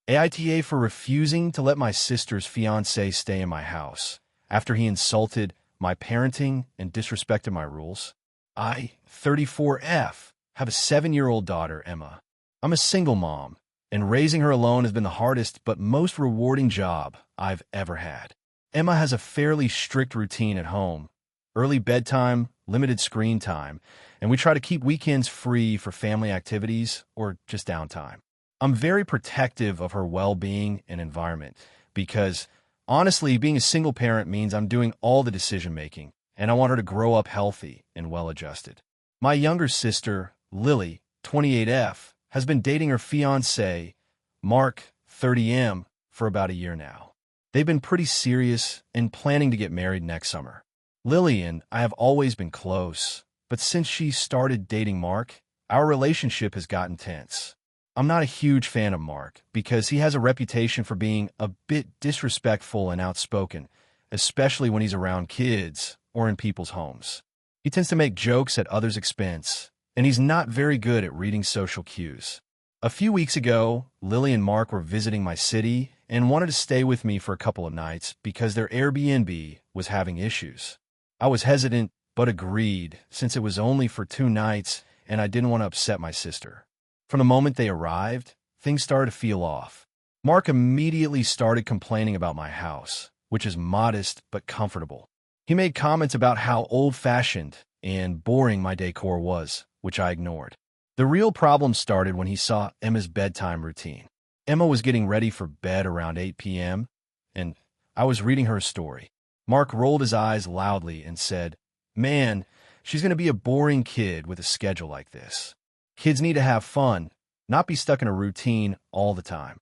AITA for refusing to let my sister's fiancé stay in my house after he insulted my parenting and disrespected my rules. I, 34F, have a 7-year-old daughter, Emma. I'm a single mom, and raising her alone has been the hardest but most rewarding job I've ever had. Emma has a fairly strict routine at home: early bedtime, limited screen time, and we try to keep weekends free for family activities or just downtime. I'm very protective of her well-being and environment because, honestly, being a single parent means I'm doing all the decision-making, and I want her to grow up healthy and well-adjusted. My younger sister, Lily, 28F, has been dating her fiancé, Mark, 30M, for about a year now. They've been pretty serious and planning to get married next summer. Lily and I have always been close, but since she started dating Mark, our relationship has gotten tense. I'm not a huge fan of Mark because he has a reputation for being a bit disrespectful and outspoken, especially when he's around kids or in people's homes. He tends to make jokes at others' expense, and he's not very good at reading social cues. A few weeks ago, Lily and Mark were visiting my city and wanted to stay with me for a couple of nights because their Airbnb was having issues. I was hesitant, but agreed since it was only for 2 nights and I didn't want to upset my sister. From the moment they arrived, things started to feel off. Mark immediately started complaining about my house, which is modest but comfortable. He made comments about how old-fashioned and boring my decor was, which I ignored. The real problem started when he saw Emma's bedtime routine. Emma was getting ready for bed around 8 p.m., and I was reading her a story. Mark rolled his eyes loudly and said, "Man, she's going to be a boring kid with a schedule like this. Kids need to have fun, not be stuck in a routine all the time."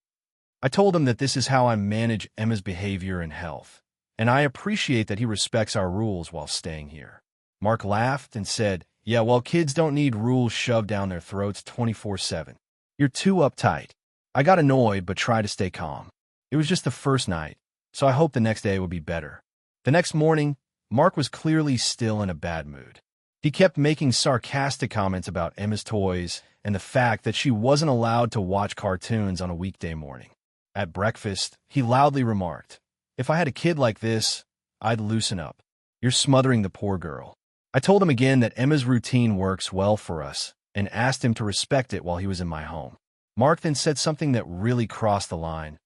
I told him that this is how I manage Emma's behavior and health, and I appreciate that he respects our rules while staying here. Mark laughed and said, "Yeah, well, kids don't need rules shoved down their throats 24/7. You're too uptight." I got annoyed but tried to stay calm. It was just the first night, so I hoped the next day would be better. The next morning, Mark was clearly still in a bad mood. He kept making sarcastic comments about Emma's toys and the fact that she wasn't allowed to watch cartoons on a weekday morning. At breakfast, he loudly remarked, "If I had a kid like this, I'd loosen up. You're smothering the poor girl." I told him again that Emma's routine works well for us and asked him to respect it while he was in my home. Mark then said something that really crossed the line.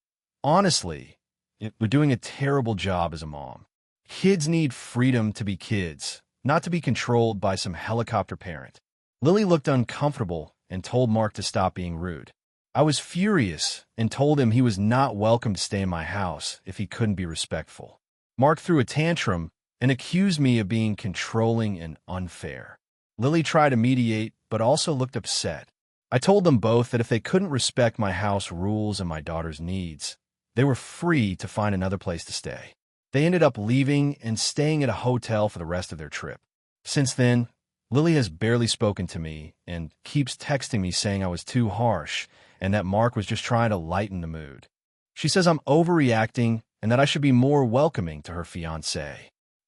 "Honestly, we're doing a terrible job as a mom. Kids need freedom to be kids, not to be controlled by some helicopter parent." Lily looked uncomfortable and told Mark to stop being rude. I was furious and told him he was not welcome to stay in my house if he couldn't be respectful. Mark threw a tantrum and accused me of being controlling and unfair. Lily tried to mediate, but also looked upset. I told them both that if they couldn't respect my house rules and my daughter's needs, they were free to find another place to stay. They ended up leaving and staying at a hotel for the rest of their trip. Since then, Lily has barely spoken to me and keeps texting me saying I was too harsh and that Mark was just trying to lighten the mood. She says I'm overreacting and that I should be more welcoming to her fiancé.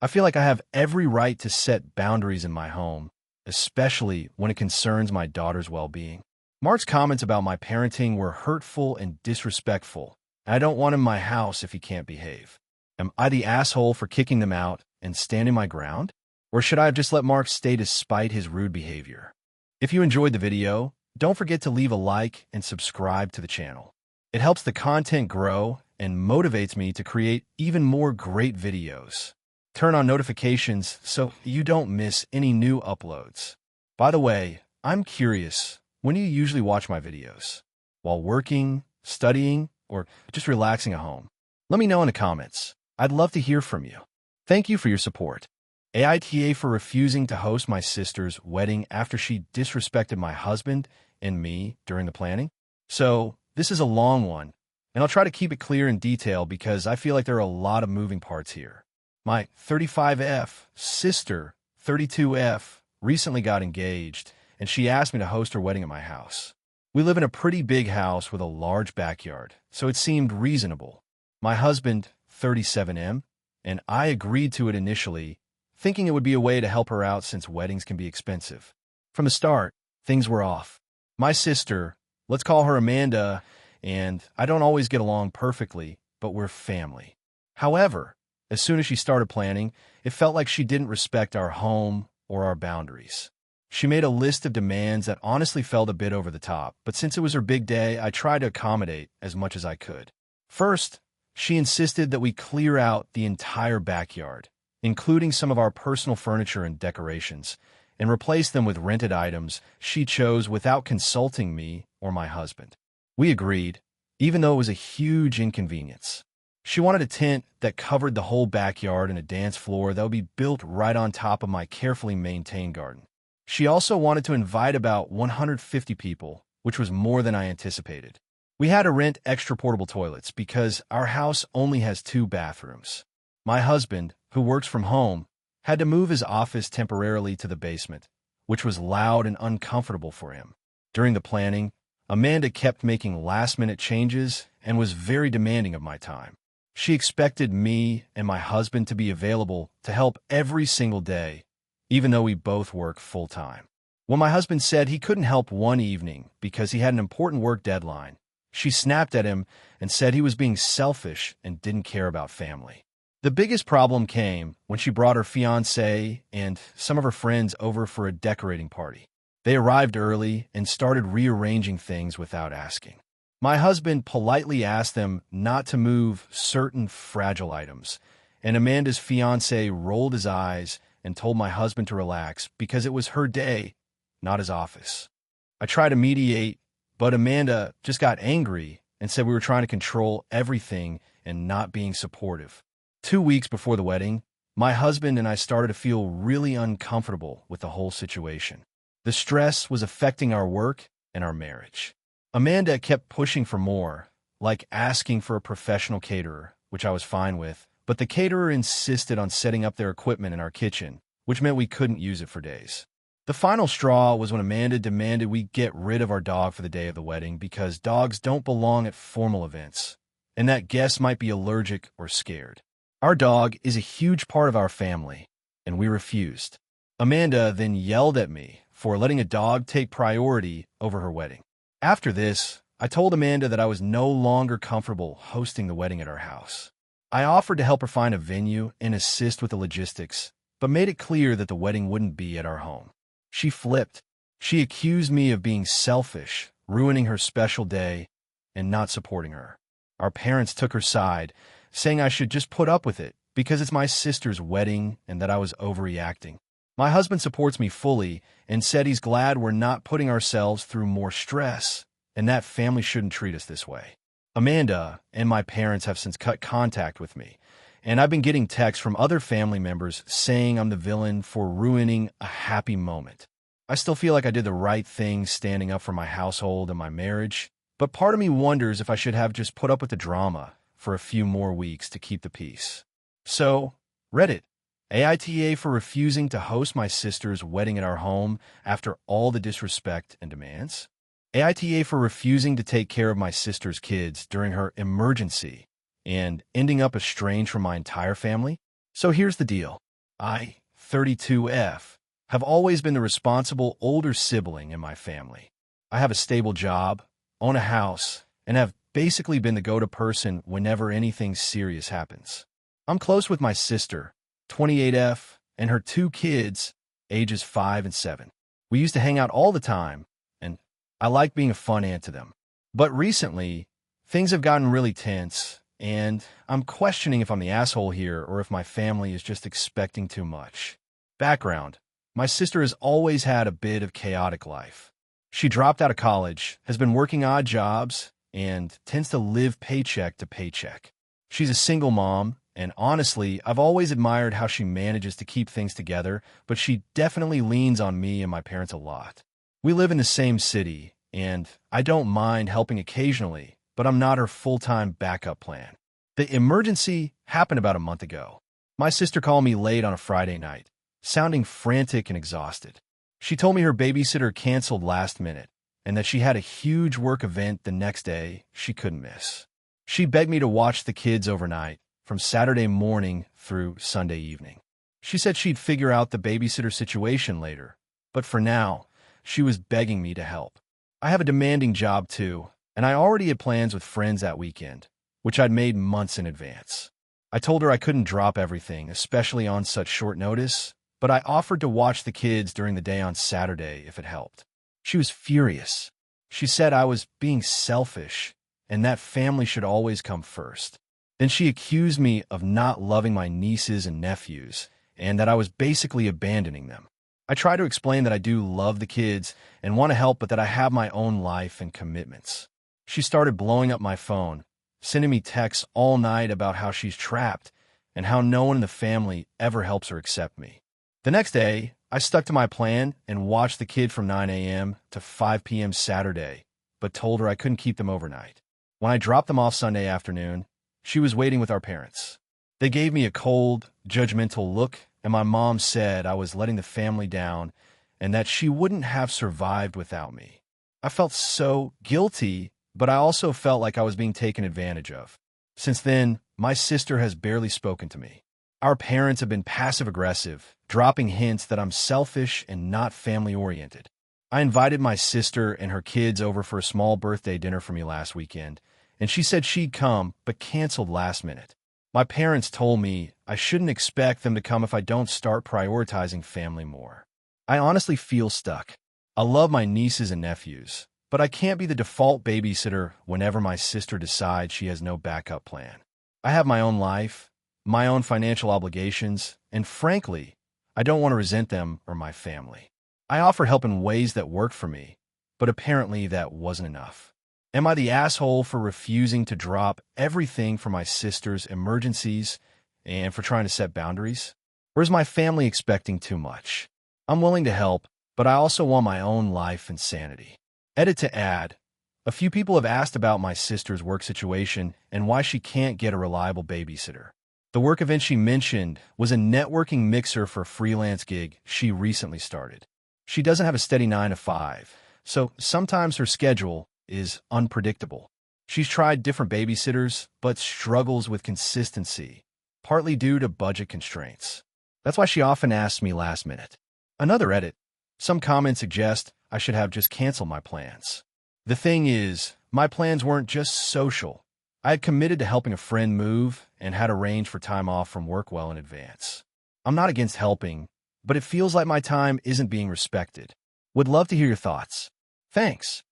I feel like I have every right to set boundaries in my home, especially when it concerns my daughter's well-being. Mark's comments about my parenting were hurtful and disrespectful, and I don't want him in my house if he can't behave. Am I the asshole for kicking them out and standing my ground? Or should I have just let Mark stay despite his rude behavior? If you enjoyed the video, don't forget to leave a like and subscribe to the channel. It helps the content grow and motivates me to create even more great videos. Turn on notifications so you don't miss any new uploads. By the way, I'm curious, when do you usually watch my videos? While working, studying, or just relaxing at home? Let me know in the comments. I'd love to hear from you. Thank you for your support. AITA for refusing to host my sister's wedding after she disrespected my husband and me during the planning. So, this is a long one, and I'll try to keep it clear in detail because I feel like there are a lot of moving parts here. My 35F sister, 32F, recently got engaged, and she asked me to host her wedding at my house. We live in a pretty big house with a large backyard, so it seemed reasonable. My husband, 37M, and I agreed to it initially, thinking it would be a way to help her out since weddings can be expensive. From the start, things were off. My sister, let's call her Amanda, and I don't always get along perfectly, but we're family. However, as soon as she started planning, it felt like she didn't respect our home or our boundaries. She made a list of demands that honestly felt a bit over the top, but since it was her big day, I tried to accommodate as much as I could. First, she insisted that we clear out the entire backyard, including some of our personal furniture and decorations, and replace them with rented items she chose without consulting me or my husband. We agreed, even though it was a huge inconvenience. She wanted a tent that covered the whole backyard and a dance floor that would be built right on top of my carefully maintained garden. She also wanted to invite about 150 people, which was more than I anticipated. We had to rent extra portable toilets because our house only has 2 bathrooms. My husband, who works from home, had to move his office temporarily to the basement, which was loud and uncomfortable for him. During the planning, Amanda kept making last-minute changes and was very demanding of my time. She expected me and my husband to be available to help every single day, even though we both work full-time. When my husband said he couldn't help one evening because he had an important work deadline, she snapped at him and said he was being selfish and didn't care about family. The biggest problem came when she brought her fiancé and some of her friends over for a decorating party. They arrived early and started rearranging things without asking. My husband politely asked them not to move certain fragile items, and Amanda's fiancé rolled his eyes and told my husband to relax because it was her day, not his office. I tried to mediate, but Amanda just got angry and said we were trying to control everything and not being supportive. 2 weeks before the wedding, my husband and I started to feel really uncomfortable with the whole situation. The stress was affecting our work and our marriage. Amanda kept pushing for more, like asking for a professional caterer, which I was fine with, but the caterer insisted on setting up their equipment in our kitchen, which meant we couldn't use it for days. The final straw was when Amanda demanded we get rid of our dog for the day of the wedding because dogs don't belong at formal events, and that guests might be allergic or scared. Our dog is a huge part of our family, and we refused. Amanda then yelled at me for letting a dog take priority over her wedding. After this, I told Amanda that I was no longer comfortable hosting the wedding at our house. I offered to help her find a venue and assist with the logistics, but made it clear that the wedding wouldn't be at our home. She flipped. She accused me of being selfish, ruining her special day, and not supporting her. Our parents took her side, saying I should just put up with it because it's my sister's wedding and that I was overreacting. My husband supports me fully and said he's glad we're not putting ourselves through more stress and that family shouldn't treat us this way. Amanda and my parents have since cut contact with me, and I've been getting texts from other family members saying I'm the villain for ruining a happy moment. I still feel like I did the right thing standing up for my household and my marriage, but part of me wonders if I should have just put up with the drama for a few more weeks to keep the peace. So, Reddit. AITA for refusing to host my sister's wedding at our home after all the disrespect and demands. AITA for refusing to take care of my sister's kids during her emergency and ending up estranged from my entire family. So here's the deal. I, 32F, have always been the responsible older sibling in my family. I have a stable job, own a house, and have basically been the go-to person whenever anything serious happens. I'm close with my sister, 28F, and her 2 kids, ages 5 and 7. We used to hang out all the time, and I like being a fun aunt to them. But recently, things have gotten really tense, and I'm questioning if I'm the asshole here or if my family is just expecting too much. Background: my sister has always had a bit of chaotic life. She dropped out of college, has been working odd jobs, and tends to live paycheck to paycheck. She's a single mom, and honestly, I've always admired how she manages to keep things together, but she definitely leans on me and my parents a lot. We live in the same city, and I don't mind helping occasionally, but I'm not her full-time backup plan. The emergency happened about a month ago. My sister called me late on a Friday night, sounding frantic and exhausted. She told me her babysitter canceled last minute, and that she had a huge work event the next day she couldn't miss. She begged me to watch the kids overnight, from Saturday morning through Sunday evening. She said she'd figure out the babysitter situation later, but for now, she was begging me to help. I have a demanding job too, and I already had plans with friends that weekend, which I'd made months in advance. I told her I couldn't drop everything, especially on such short notice, but I offered to watch the kids during the day on Saturday if it helped. She was furious. She said I was being selfish and that family should always come first. Then she accused me of not loving my nieces and nephews and that I was basically abandoning them. I tried to explain that I do love the kids and want to help, but that I have my own life and commitments. She started blowing up my phone, sending me texts all night about how she's trapped and how no one in the family ever helps her except me. The next day, I stuck to my plan and watched the kid from 9 a.m. to 5 p.m. Saturday, but told her I couldn't keep them overnight. When I dropped them off Sunday afternoon, she was waiting with our parents. They gave me a cold, judgmental look, and my mom said I was letting the family down and that she wouldn't have survived without me. I felt so guilty, but I also felt like I was being taken advantage of. Since then, my sister has barely spoken to me. Our parents have been passive-aggressive, dropping hints that I'm selfish and not family-oriented. I invited my sister and her kids over for a small birthday dinner for me last weekend, and she said she'd come, but canceled last minute. My parents told me I shouldn't expect them to come if I don't start prioritizing family more. I honestly feel stuck. I love my nieces and nephews, but I can't be the default babysitter whenever my sister decides she has no backup plan. I have my own life, my own financial obligations, and frankly, I don't want to resent them or my family. I offer help in ways that work for me, but apparently that wasn't enough. Am I the asshole for refusing to drop everything for my sister's emergencies and for trying to set boundaries? Or is my family expecting too much? I'm willing to help, but I also want my own life and sanity. Edit to add, a few people have asked about my sister's work situation and why she can't get a reliable babysitter. The work event she mentioned was a networking mixer for a freelance gig she recently started. She doesn't have a steady 9 to 5, so sometimes her schedule is unpredictable. She's tried different babysitters, but struggles with consistency, partly due to budget constraints. That's why she often asks me last minute. Another edit. Some comments suggest I should have just canceled my plans. The thing is, my plans weren't just social. I had committed to helping a friend move and had arranged for time off from work well in advance. I'm not against helping, but it feels like my time isn't being respected. Would love to hear your thoughts. Thanks.